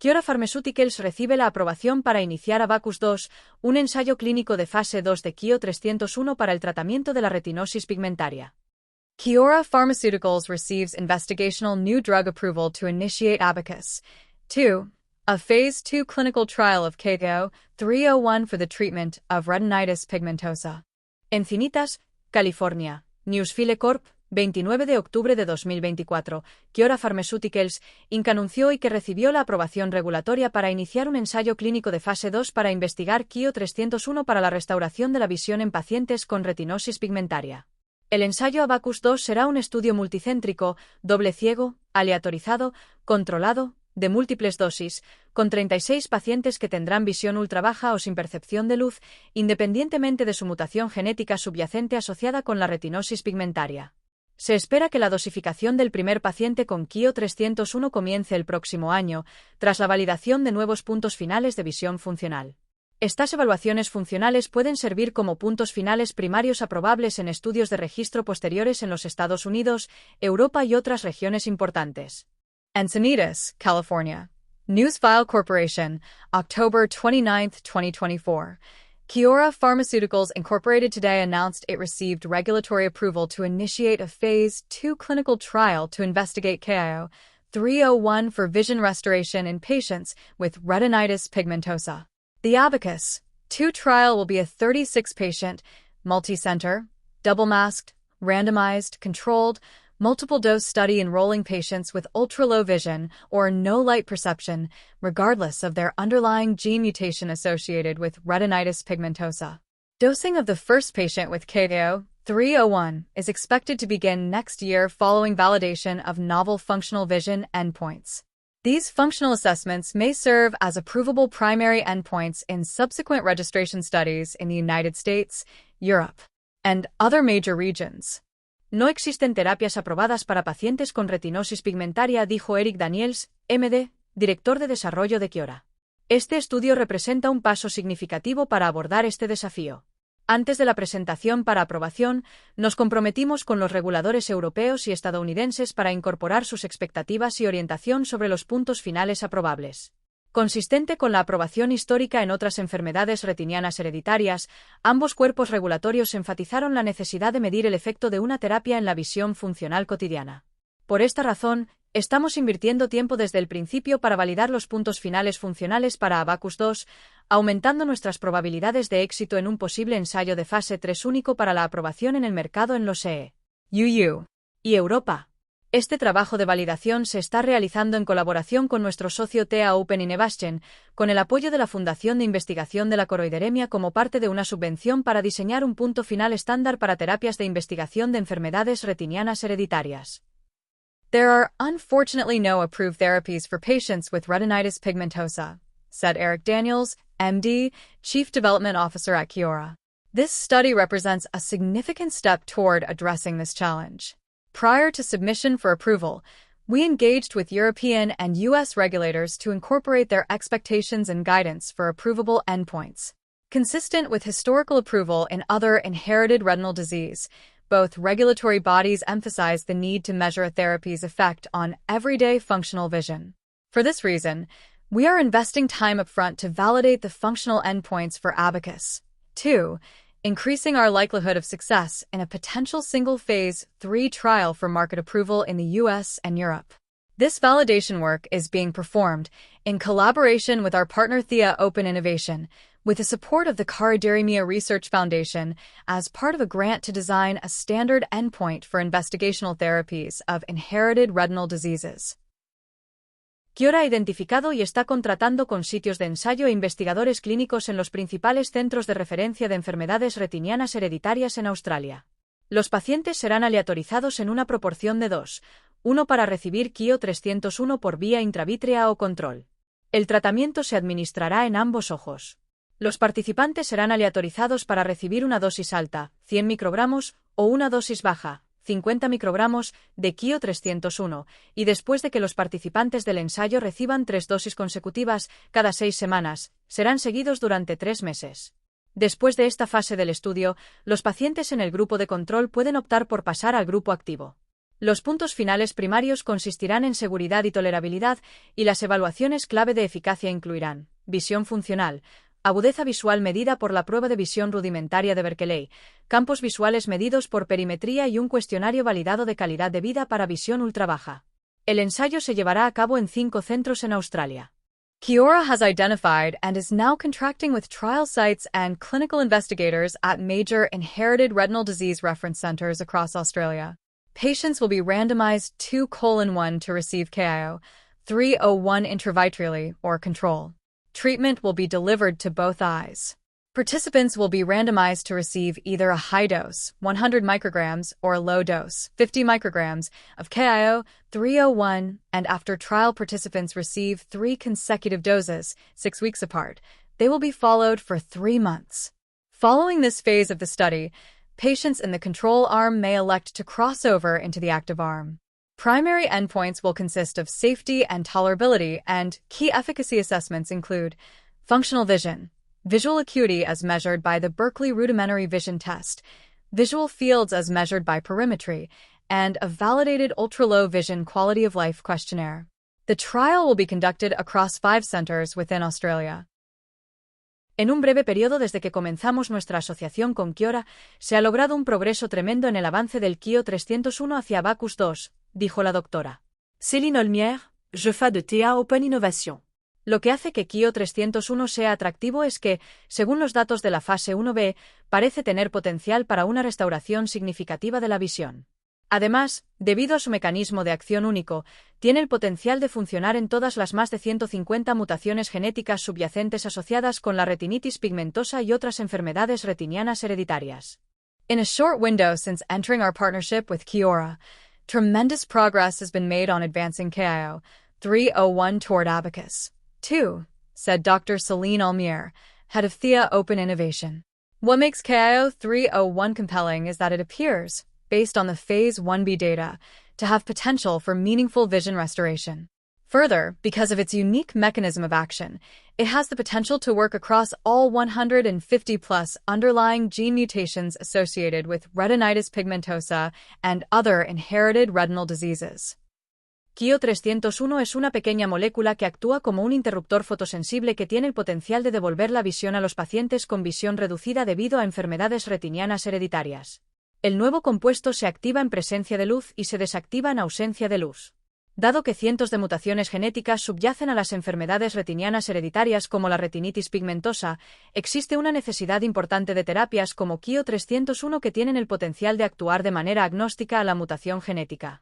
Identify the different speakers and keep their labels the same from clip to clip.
Speaker 1: Kiora Pharmaceuticals recibe la aprobación para iniciar ABACUS-2, un ensayo clínico de fase 2 de KIO-301 para el tratamiento de la retinosis pigmentaria. Kiora Pharmaceuticals receives investigational new drug approval to initiate ABACUS-2, a phase 2 clinical trial of KIO-301 for the treatment of retinitis pigmentosa. Encinitas, California. Newsfile Corp., 29 de octubre de 2024, Kiora Pharmaceuticals, Inc. anunció y que recibió la aprobación regulatoria para iniciar un ensayo clínico de fase 2 para investigar KIO-301 para la restauración de la visión en pacientes con retinosis pigmentaria. El ensayo ABACUS-2 será un estudio multicéntrico, doble ciego, aleatorizado, controlado, de múltiples dosis, con 36 pacientes que tendrán visión ultrabaja o sin percepción de luz, independientemente de su mutación genética subyacente asociada con la retinosis pigmentaria. Se espera que la dosificación del primer paciente con KIO-301 comience el próximo año, tras la validación de nuevos puntos finales de visión funcional. Estas evaluaciones funcionales pueden servir como puntos finales primarios aprobables en estudios de registro posteriores en los Estados Unidos, Europa y otras regiones importantes. Encinitas, California. Newsfile Corporation, October 29, 2024. Kiora Pharmaceuticals Incorporated today announced it received regulatory approval to initiate a phase 2 clinical trial to investigate KIO-301 for vision restoration in patients with retinitis pigmentosa. The ABACUS-2 trial will be a 36-patient, multi-center, double-masked, randomized, controlled, multiple-dose study enrolling patients with ultra-low vision or no light perception, regardless of their underlying gene mutation associated with retinitis pigmentosa. Dosing of the first patient with KIO-301 is expected to begin next year following validation of novel functional vision endpoints. These functional assessments may serve as approvable primary endpoints in subsequent registration studies in the United States, Europe, and other major regions. No existen terapias aprobadas para pacientes con retinosis pigmentaria, dijo Eric Daniels, MD, director de desarrollo de Kiora. Este estudio representa un paso significativo para abordar este desafío. Antes de la presentación para aprobación, nos comprometimos con los reguladores europeos y estadounidenses para incorporar sus expectativas y orientación sobre los puntos finales aprobables. Consistente con la aprobación histórica en otras enfermedades retinianas hereditarias, ambos cuerpos regulatorios enfatizaron la necesidad de medir el efecto de una terapia en la visión funcional cotidiana. Por esta razón, estamos invirtiendo tiempo desde el principio para validar los puntos finales funcionales para ABACUS-2, aumentando nuestras probabilidades de éxito en un posible ensayo de fase 3 único para la aprobación en el mercado en los EU y Europa. Este trabajo de validación se está realizando en colaboración con nuestro socio TA Open Innovation, con el apoyo de la Fundación de Investigación de la Coroideremia como parte de una subvención para diseñar un punto final estándar para terapias de investigación de enfermedades retinianas hereditarias. There are unfortunately no approved therapies for patients with retinitis pigmentosa, said Eric Daniels, MD, Chief Development Officer at Kiora. This study represents a significant step toward addressing this challenge. Prior to submission for approval, we engaged with European and U.S. regulators to incorporate their expectations and guidance for approvable endpoints. Consistent with historical approval in other inherited retinal disease, both regulatory bodies emphasize the need to measure a therapy's effect on everyday functional vision. For this reason, we are investing time upfront to validate the functional endpoints for ABACUS-2, increasing our likelihood of success in a potential single-phase 3 trial for market approval in the US and Europe. This validation work is being performed in collaboration with our partner TA Open Innovation, with the support of the Coroideremia Research Foundation as part of a grant to design a standard endpoint for investigational therapies of inherited retinal diseases. Kiora ha identificado y está contratando con sitios de ensayo e investigadores clínicos en los principales centros de referencia de enfermedades retinianas hereditarias en Australia. Los pacientes serán aleatorizados en una proporción de 2, uno para recibir KIO-301 por vía intravítrea o control. El tratamiento se administrará en ambos ojos. Los participantes serán aleatorizados para recibir una dosis alta, 100 microgramos, o una dosis baja, 50 microgramos, de KIO-301, y después de que los participantes del ensayo reciban 3 dosis consecutivas cada 6 semanas, serán seguidos durante 3 meses. Después de esta fase del estudio, los pacientes en el grupo de control pueden optar por pasar al grupo activo. Los puntos finales primarios consistirán en seguridad y tolerabilidad, y las evaluaciones clave de eficacia incluirán visión funcional, agudeza visual medida por la prueba de visión rudimentaria de Berkeley, campos visuales medidos por perimetría y un cuestionario validado de calidad de vida para visión ultrabaja. El ensayo se llevará a cabo en 5 centros en Australia. Kiora has identified and is now contracting with trial sites and clinical investigators at major inherited retinal disease reference centers across Australia. Patients will be randomized 2:1 to receive KIO-301 intravitreally or control. Treatment will be delivered to both eyes. Participants will be randomized to receive either a high dose, 100 micrograms, or a low dose, 50 micrograms, of KIO-301, and after trial participants receive 3 consecutive doses, 6 weeks apart, they will be followed for 3 months. Following this phase of the study, patients in the control arm may elect to cross over into the active arm. Primary endpoints will consist of safety and tolerability, and key efficacy assessments include functional vision, visual acuity as measured by the Berkeley Rudimentary Vision Test, visual fields as measured by perimetry, and a validated ultra-low vision quality of life questionnaire. The trial will be conducted across 5 centers within Australia. En un breve periodo desde que comenzamos nuestra asociación con Kiora, se ha logrado un progreso tremendo en el avance del KIO-301 hacia ABACUS-2, dijo la doctora. Céline Olmière, je fais de TA Open Innovation. Lo que hace que KIO-301 sea atractivo es que, según los datos de la fase 1B, parece tener potencial para una restauración significativa de la visión. Además, debido a su mecanismo de acción único, tiene el potencial de funcionar en todas las más de 150 mutaciones genéticas subyacentes asociadas con la retinitis pigmentosa y otras enfermedades retinianas hereditarias. In a short window since entering our partnership with Kiora, tremendous progress has been made on advancing KIO-301 toward ABACUS-2, said Dr. Céline Olmière, head of THEA Open Innovation. What makes KIO-301 compelling is that it appears, based on the Phase 1b data, to have potential for meaningful vision restoration. Further, because of its unique mechanism of action, it has the potential to work across all 150-plus underlying gene mutations associated with retinitis pigmentosa and other inherited retinal diseases. KIO-301 es una pequeña molécula que actúa como un interruptor fotosensible que tiene el potencial de devolver la visión a los pacientes con visión reducida debido a enfermedades retinianas hereditarias. El nuevo compuesto se activa en presencia de luz y se desactiva en ausencia de luz. Dado que cientos de mutaciones genéticas subyacen a las enfermedades retinianas hereditarias como la retinitis pigmentosa, existe una necesidad importante de terapias como KIO-301 que tienen el potencial de actuar de manera agnóstica a la mutación genética.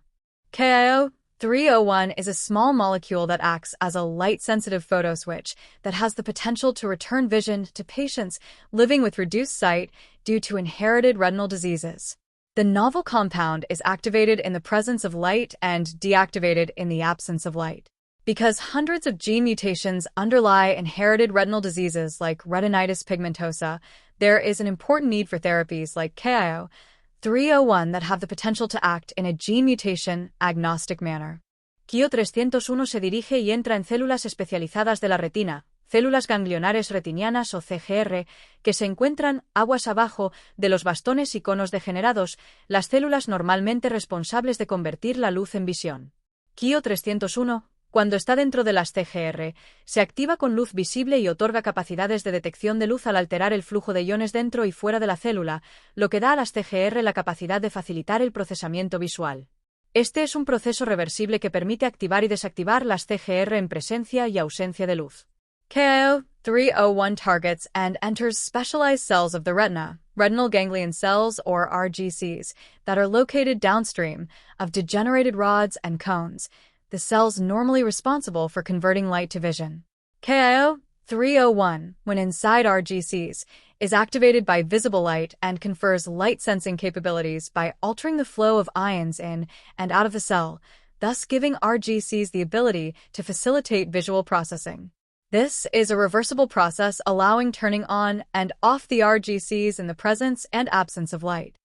Speaker 1: KIO-301 is a small molecule that acts as a light-sensitive photoswitch that has the potential to return vision to patients living with reduced sight due to inherited retinal diseases. The novel compound is activated in the presence of light and deactivated in the absence of light. Because hundreds of gene mutations underlie inherited retinal diseases like retinitis pigmentosa, there is an important need for therapies like KIO-301 that have the potential to act in a gene mutation agnostic manner. KIO-301 se dirige y entra en células especializadas de la retina, células ganglionares retinianas o CGR, que se encuentran aguas abajo de los bastones y conos degenerados, las células normalmente responsables de convertir la luz en visión. KIO-301, cuando está dentro de las CGR, se activa con luz visible y otorga capacidades de detección de luz al alterar el flujo de iones dentro y fuera de la célula, lo que da a las CGR la capacidad de facilitar el procesamiento visual. Este es un proceso reversible que permite activar y desactivar las CGR en presencia y ausencia de luz. KIO-301 targets and enters specialized cells of the retina, retinal ganglion cells or RGCs, that are located downstream of degenerated rods and cones, the cells normally responsible for converting light to vision. KIO-301, when inside RGCs, is activated by visible light and confers light-sensing capabilities by altering the flow of ions in and out of the cell, thus giving RGCs the ability to facilitate visual processing. This is a reversible process allowing turning on and off the RGCs in the presence and absence of light.